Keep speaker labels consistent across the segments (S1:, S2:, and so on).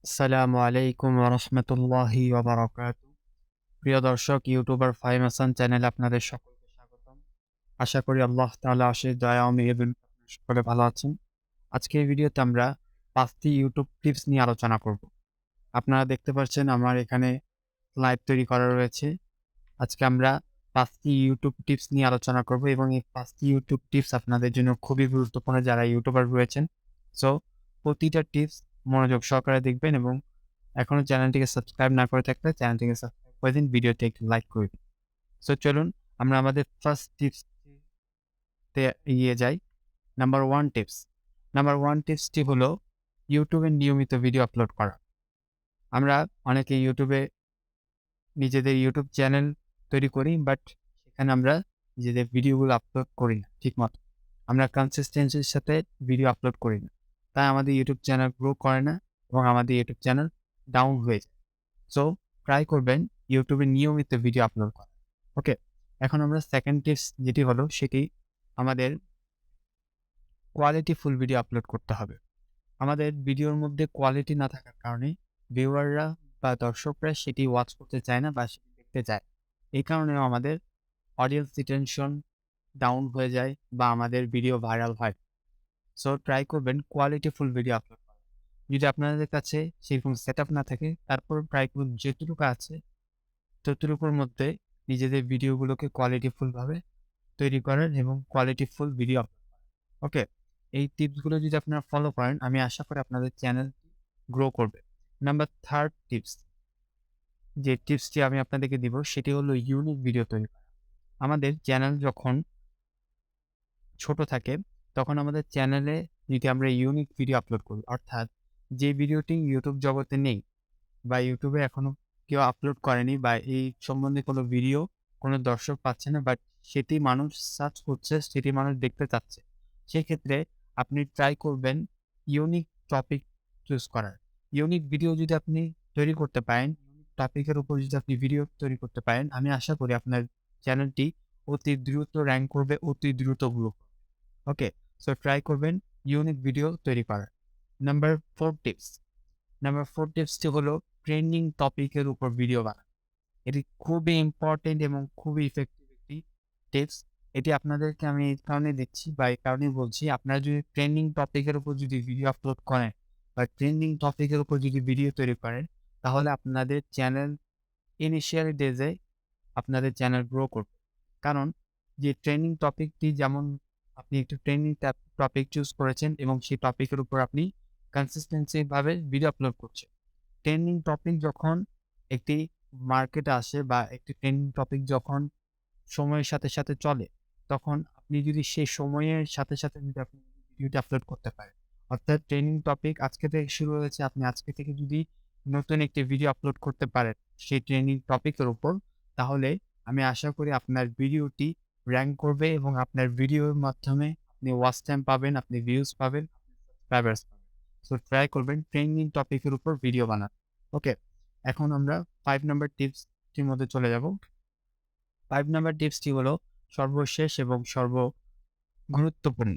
S1: আসসালামু আলাইকুম ওয়া রাহমাতুল্লাহি ওয়া বারাকাতুহু। প্রিয় দর্শক, ইউটিউবার ফাহিম হাসান চ্যানেলে আপনাদের সকলকে স্বাগতম। আশা করি আল্লাহ তাআলা অশেষ দয়া ও মেহেরবানিতে আপনারা সকলে ভালো আছেন। আজকের এই ভিডিওতে আমরা ৫টি ইউটিউব টিপস নিয়ে আলোচনা করব। আপনারা দেখতে পাচ্ছেন আমার এখানে স্লাইড তৈরি করা রয়েছে। আজকে আমরা ৫টি ইউটিউব টিপস নিয়ে আলোচনা করব এবং এই ৫টি ইউটিউব টিপস আপনাদের জন্য খুবই গুরুত্বপূর্ণ যারা ইউটিউবার রয়েছেন। সো প্রতিটা টিপস মনোযোগ সহকারে দেখবেন এবং এখনো চ্যানেলটিকে সাবস্ক্রাইব না করে থাকলে চ্যানেলটিকে সাবস্ক্রাইব করে দিন, ভিডিওতে একটি লাইক করে দিন। সো চলুন আমরা আমাদের ফার্স্ট টিপসতে এগিয়ে যাই। Number 1 tips. নাম্বার 1 টিপসটি হলো ইউটিউবে নিয়মিত ভিডিও আপলোড করা। আমরা অনেকে ইউটিউবে নিজেদের ইউটিউব চ্যানেল তৈরি করি, বাট সেখানে আমরা নিজেদের ভিডিওগুলো আপলোড করি না ঠিকমতো। আমরা কনসিস্টেন্সির সাথে ভিডিও আপলোড করি না। তাই আমাদের ইউটিউব চ্যানেল গ্রো করে না এবং আমাদের ইউটিউব চ্যানেল ডাউন হয়ে যায়। সো ট্রাই করবেন ইউটিউবে নিয়মিত ভিডিও আপলোড করা। ওকে, এখন আমরা সেকেন্ড টিপস যেটি হলো সেটি আমাদের কোয়ালিটিফুল ভিডিও আপলোড করতে হবে। আমাদের ভিডিওর মধ্যে কোয়ালিটি না থাকার কারণে ভিউয়াররা বা দর্শকরা সেটি ওয়াচ করতে চায় না বা সেটি দেখতে চায়। এই কারণেও আমাদের অডিয়েন্স রিটেনশন ডাউন হয়ে যায় বা আমাদের ভিডিও ভাইরাল হয়। সো ট্রাই করবেন কোয়ালিটিফুল ভিডিও আপলোড করা। যদি আপনাদের কাছে সেরকম সেটআপ না থাকে, তারপর ট্রাই করুন যেটুকু আছে ততটুকুর মধ্যে নিজেদের ভিডিওগুলোকে কোয়ালিটিফুলভাবে তৈরি করেন এবং কোয়ালিটিফুল ভিডিও আপলোড করেন। ওকে, এই টিপসগুলো যদি আপনারা ফলো করেন, আমি আশা করি আপনাদের চ্যানেল গ্রো করবে। নাম্বার 3 টিপস, যে টিপসটি আমি আপনাদেরকে দিব সেটি হলো ইউনিক ভিডিও তৈরি করা। আমাদের চ্যানেল যখন ছোট থাকে তখন আমাদের চ্যানেলে যদি আমরা ইউনিক ভিডিও আপলোড করি, অর্থাৎ যে ভিডিওটি ইউটিউব জগতে নেই বা ইউটিউবে এখনো কেউ আপলোড করেনি বা এই সম্বন্ধে কোনো ভিডিও কোনো দর্শক পাচ্ছে না, বাট সেটি মানুষ সার্চ করছে, সেটি মানুষ দেখতে চাচ্ছে। সেক্ষেত্রে আপনি ট্রাই করবেন ইউনিক টপিক চুজ করার। ইউনিক ভিডিও যদি আপনি তৈরি করতে পারেন, টপিকের উপর যদি আপনি ভিডিও তৈরি করতে পারেন, আমি আশা করি আপনার চ্যানেলটি অতি দ্রুত র্যাঙ্ক করবে, অতি দ্রুত গ্রো করবে। ওকে, সো ট্রাই করবেন ইউনিক ভিডিও তৈরি করার। Number 4 tips. নাম্বার 4 টিপসটি হলো ট্রেন্ডিং টপিকের উপর ভিডিও বানানো। এটি খুবই ইম্পর্টেন্ট এবং খুবই ইফেক্টিভ একটি টিপস। এটি আপনাদেরকে আমি এই কারণে দিচ্ছি বা এই কারণেই বলছি, আপনারা যদি ট্রেন্ডিং টপিকের উপর যদি ভিডিও আপলোড করেন বা ট্রেন্ডিং টপিকের উপর যদি ভিডিও তৈরি করেন, তাহলে আপনাদের চ্যানেল ইনিশিয়াল ডেজে আপনাদের চ্যানেল গ্রো করবে। কারণ যে ট্রেন্ডিং টপিকটি, যেমন আপনি একটি ট্রেন্ডিং টপিক চুজ করেছেন এবং সেই টপিকের উপর আপনি কনসিস্টেন্সিভাবে ভিডিও আপলোড করছেন। ট্রেন্ডিং টপিক যখন একটি মার্কেটে আসে বা একটি ট্রেন্ডিং টপিক যখন সময়ের সাথে, সাথে চলে, তখন আপনি যদি সেই সময়ের সাথে, সাথে যদি আপনি ভিডিওটি আপলোড করতে পারেন। অর্থাৎ ট্রেন্ডিং টপিক আজকে থেকে শুরু হয়েছে, আপনি আজকে থেকে যদি নতুন একটি ভিডিও আপলোড করতে পারেন সেই ট্রেন্ডিং টপিকের উপর, তাহলে আমি আশা করি আপনার ভিডিওটি র‍্যাঙ্ক করবে এবং আপনার ভিডিওর মাধ্যমে আপনি ওয়াচ টাইম পাবেন, আপনি ভিউজ পাবেন, সাবস্ক্রাইবার্স পাবেন। সো ট্রাই করবেন ট্রেন্ডিং টপিকের উপর ভিডিও বানাতে। ওকে, এখন আমরা 5 নাম্বার টিপসটির মধ্যে চলে যাব। 5 নাম্বার টিপসটি হলো সর্বশেষ এবং গুরুত্বপূর্ণ।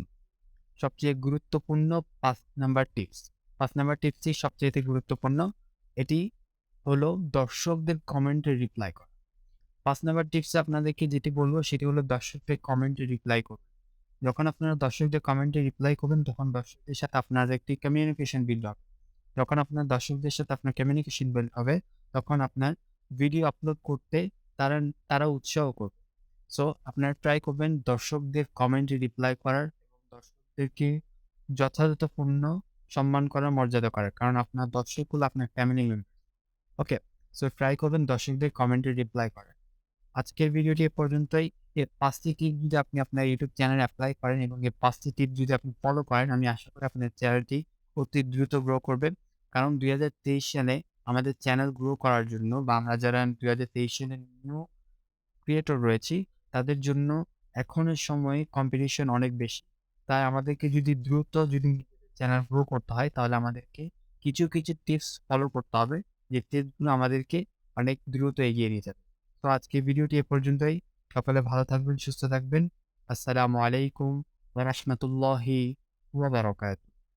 S1: সবচেয়ে গুরুত্বপূর্ণ ৫ নাম্বার টিপস। ৫ নাম্বার টিপসটি সবচাইতে গুরুত্বপূর্ণ। এটি হলো দর্শকদের কমেন্টে রিপ্লাই করা। ৫ নাম্বার টিপসে আপনাদেরকে যেটি বলব সেটি হলো দর্শকদের কমেন্টে রিপ্লাই করুন। যখন আপনারা দর্শকদের কমেন্টে রিপ্লাই করবেন, তখন দর্শকদের সাথে আপনার একটি কমিউনিকেশন বিল্ড হবে। যখন আপনার দর্শকদের সাথে আপনার কমিউনিকেশন বিল্ড হবে, তখন আপনার ভিডিও আপলোড করতে তারা উৎসাহ করবে। সো আপনারা ট্রাই করবেন দর্শকদের কমেন্টে রিপ্লাই করার এবং দর্শকদেরকে যথাযথপূর্ণ সম্মান করার, মর্যাদা করার। কারণ আপনার দর্শকগুলো আপনার ফ্যামিলি মেম্বার। ওকে, সো ট্রাই করবেন দর্শকদের কমেন্টে রিপ্লাই করার। আজকের ভিডিওটি এ পর্যন্তই। এর ৫ টি টিপ যদি আপনি আপনার ইউটিউব চ্যানেলে এপ্লাই করেন এবং এই ৫ টি টিপ যদি আপনি ফলো করেন, আমি আশা করি আপনার চ্যানেলটি অতি দ্রুত গ্রো করবে। কারণ ২০২৩ সালে আমাদের চ্যানেল গ্রো করার জন্য বা আমরা যারা ২০২৩ সালে নিউ ক্রিয়েটর রয়েছি, তাদের জন্য এখনের সময়ে কম্পিটিশন অনেক বেশি। তাই আমাদেরকে যদি দ্রুত চ্যানেল গ্রো করতে হয়, তাহলে আমাদেরকে কিছু, কিছু টিপস ফলো করতে হবে, যে টিপসগুলো আমাদেরকে অনেক দ্রুত এগিয়ে নিয়ে যাবে। তো আজকের ভিডিওটি এ পর্যন্তই। সকলে ভালো থাকবেন, সুস্থ থাকবেন। আসসালামু আলাইকুম ওয়া রাহমাতুল্লাহি ওয়া বারাকাতুহু।